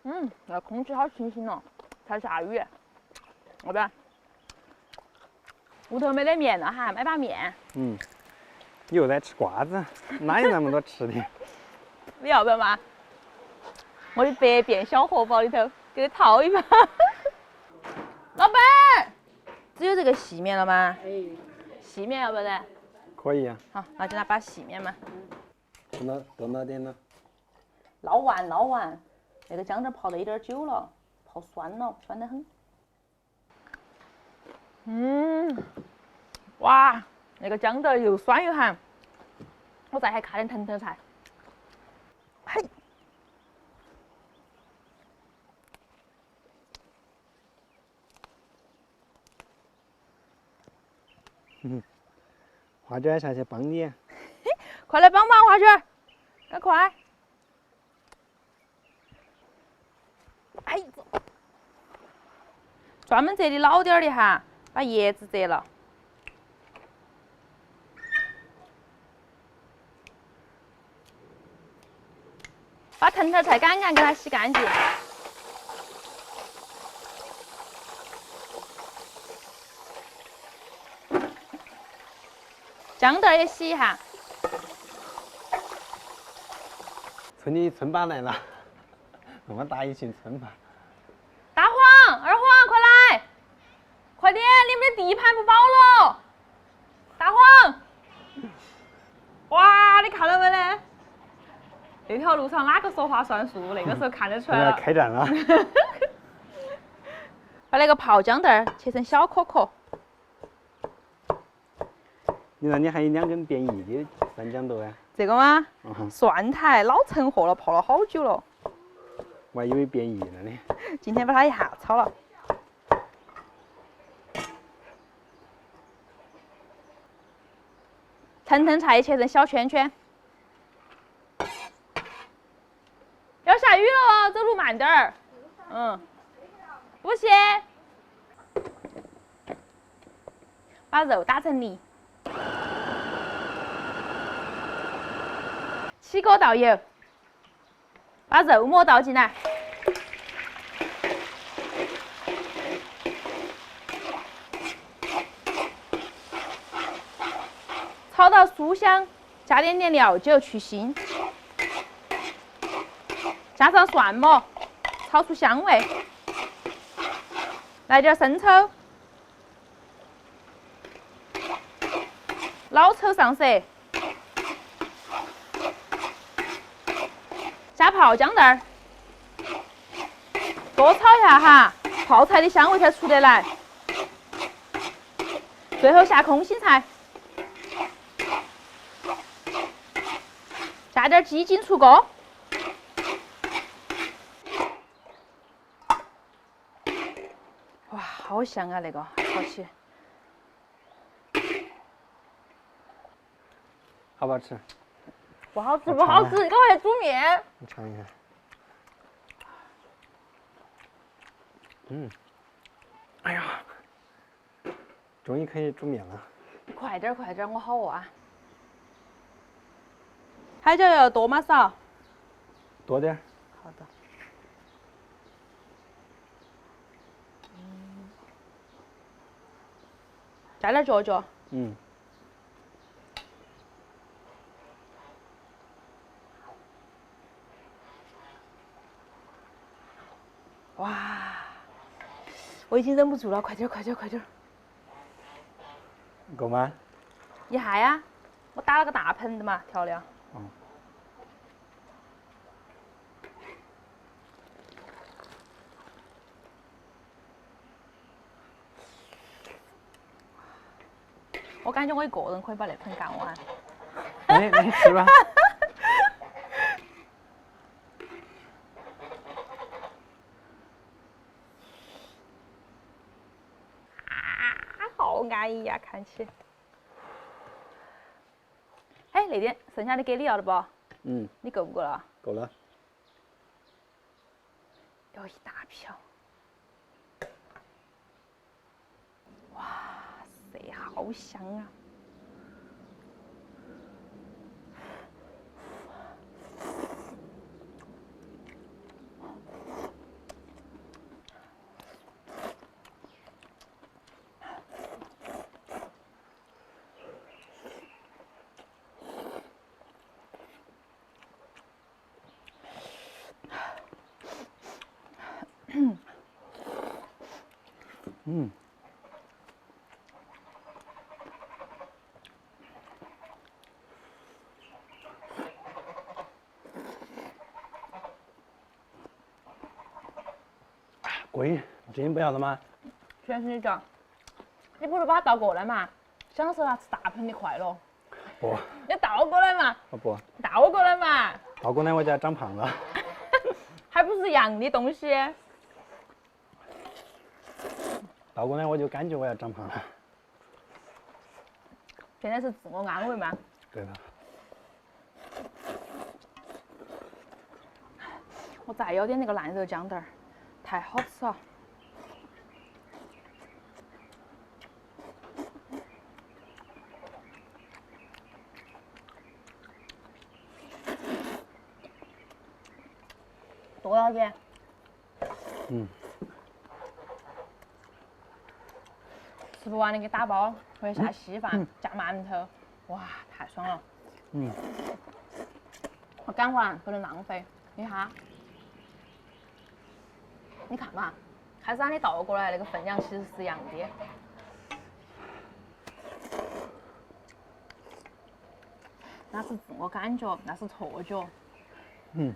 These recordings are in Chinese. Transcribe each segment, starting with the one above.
那空气好清新哦，才下雨。要不然，屋头没得面了哈，买把面。你又在吃瓜子，哪有那么多吃的？你要不要嘛？我的百变小荷包里头给你掏一把。老板，只有这个细面了吗？哎，细面要不然？可以啊。好，那就拿把细面嘛。多拿点呢。捞完，那个姜汁泡得有点久了，泡酸了，酸得很。哇，那个姜汁又酸又咸。我再还卡点藤菜。嘿。花卷下去帮你。快来帮忙，花卷，赶快！哎，专门折的老点儿的哈，把叶子折了。把藤菜干干，给它洗干净。姜蛋也洗一下。村里村霸来了，那么大一群村霸。大黄、二黄，快来！快点，你们的地盘不保了。大黄，哇，你看到没得？那条路上哪个说话算数？那个时候看得出来了。开战了。把那个泡姜蛋切成小颗颗。你那里还有2根变异的酸豇豆啊？这个吗？蒜苔老成货了，泡了好久了。我还以为变异了呢。今天把它一下炒了。藤菜切成小圈圈。要下雨了，走路慢点儿。不行。把肉打成泥。起锅倒油，把肉末倒进来。炒到酥香，加点料酒去腥，加上蒜末，炒出香味。来点生抽，老抽上色，加泡姜蛋儿，多炒一下哈，泡菜的香味才出得来。最后下空心菜。加点鸡精出锅，哇，好香啊！那个炒起，好不好吃？不好吃，不好吃，你赶快煮面。你尝一下。哎呀，终于可以煮面了。快点，快点，我好饿啊！海椒要多吗？少？多点儿。好的。加点椒椒。哇，我已经忍不住了，快点，快点，快点！够吗？一下呀，我打了个大盆的嘛，调料。我感觉我一个人可以把那盆干完。你吃吧。好安逸呀，看起。哎，那点剩下的给你要了不？你够不够了？够了。有一大瓢。哇塞，好香啊！嗯。贵，你今天不要了吗？全是你讲，你不如把它倒过来嘛，享受下吃大盆的快乐。不，你倒过来嘛，不，倒过来嘛，倒过来我就要长胖了。还不是一样的东西。倒过来我就感觉我要长胖了。现在是自我安慰嘛。对的。我再要点那个烂肉酱蛋儿，太好吃了。多少钱？嗯。吃不完的给打包，或者下稀饭加馒头，哇，太爽了。嗯。我赶完不能浪费，你看，你看嘛，开始让你倒过来，那个分量其实是一样的。那是自我感觉，那是错觉。嗯。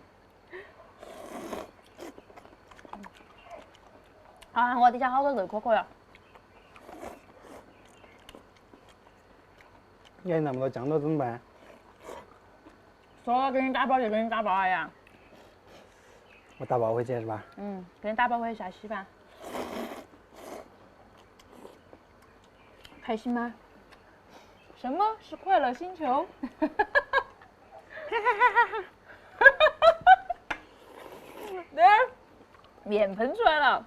啊，我底下好多肉壳壳呀。你还那么多酱料怎么办？说给你打包就给你打包了呀。我打包回去是吧？嗯，给你打包回去下稀饭。开心吗？什么是快乐星球？对，面喷出来了。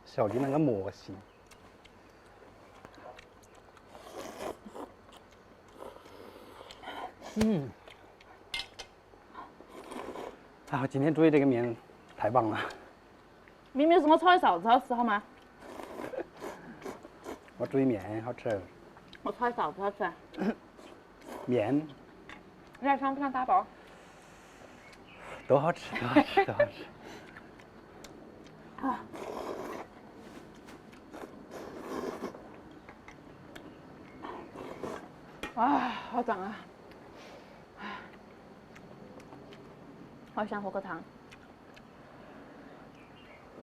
小弟那个模型。嗯。啊，今天煮的这个面太棒了。明明是我炒的臊子好吃好吗？我煮的面好吃。我炒的臊子好吃。面。你还想不想打包？都好吃，都好吃，都好吃。啊。啊，好胀啊！好想喝个汤。